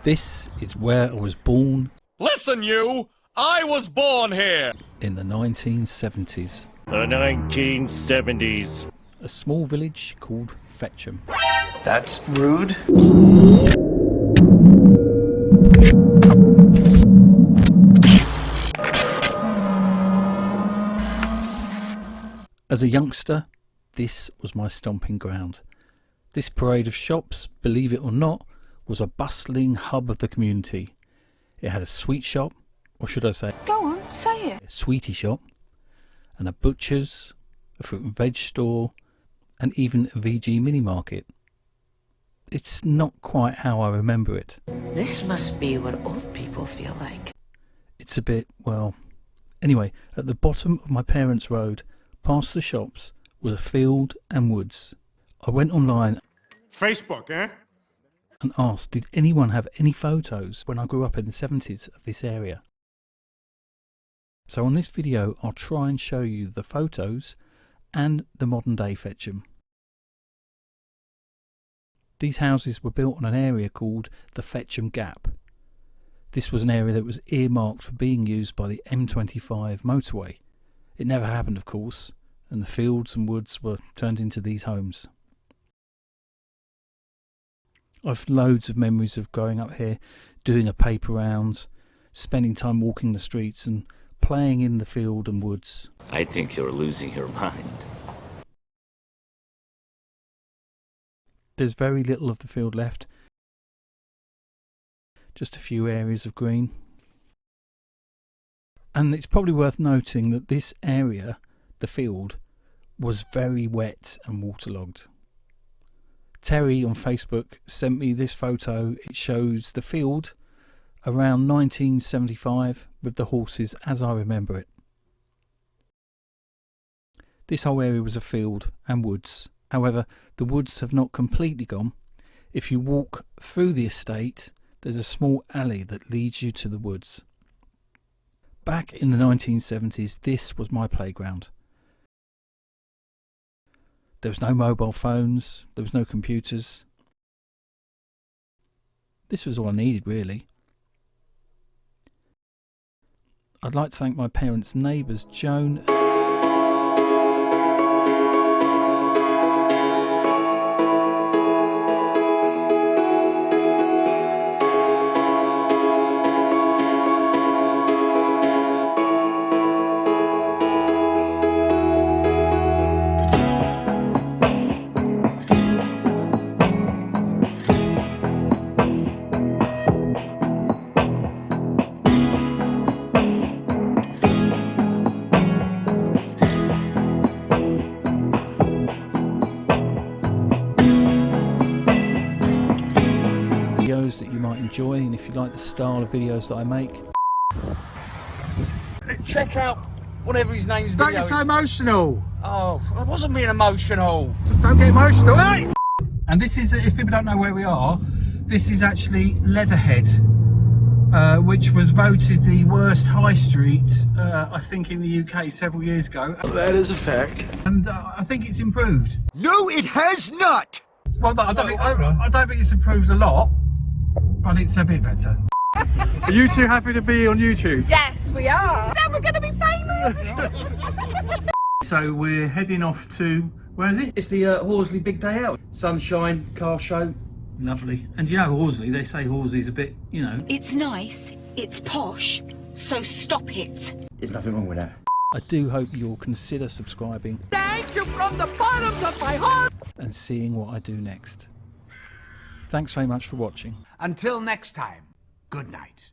This is where I was born. Listen, you! I was born here! In the 1970s. The 1970s. A small village called Fetcham. That's rude. As a youngster, this was my stomping ground. This parade of shops, believe it or not, was a bustling hub of the community. It had a sweet shop, or should I say, go on, say it. A sweetie shop, and a butcher's, a fruit and veg store, and even a VG mini market. It's not quite how I remember it. This must be what old people feel like. It's a bit, well... Anyway, at the bottom of my parents' road, past the shops, was a field and woods. I went online... Facebook, eh? ...and asked, did anyone have any photos when I grew up in the 70s of this area? So on this video, I'll try and show you the photos and the modern day Fetcham. These houses were built on an area called the Fetcham Gap. This was an area that was earmarked for being used by the M25 motorway. It never happened, of course, and the fields and woods were turned into these homes. I've loads of memories of growing up here, doing a paper round, spending time walking the streets and playing in the field and woods. I think you're losing your mind. There's very little of the field left. Just a few areas of green. And it's probably worth noting that this area, the field, was very wet and waterlogged. Terry on Facebook sent me this photo. It shows the field around 1975 with the horses as I remember it. This whole area was a field and woods. However, the woods have not completely gone. If you walk through the estate, there's a small alley that leads you to the woods. Back in the 1970s, this was my playground. There was no mobile phones, there was no computers. This was all I needed, really. I'd like to thank my parents' neighbours, Joan. That you might enjoy, and if you like the style of videos that I make, check out whatever his name's Don't videos. get so emotional. Oh, I wasn't being emotional. Just don't get emotional, eh? and this is, if people don't know where we are, this is actually Leatherhead, which was voted the worst high street, I think, in the UK several years ago. That is a fact. And I think it's improved. No, it has not. Well, no, I don't think it's improved a lot, but it's a bit better. Are you two happy to be on YouTube? Yes, we are. Then we're going to be famous. So we're heading off to, where is it? It's the Horsley Big Day Out. Sunshine, car show. Lovely. And you know Horsley, they say Horsley's a bit, you know. It's nice, it's posh, so stop it. There's nothing wrong with that. I do hope you'll consider subscribing. Thank you from the bottoms of my heart. And seeing what I do next. Thanks very much for watching. Until next time, good night.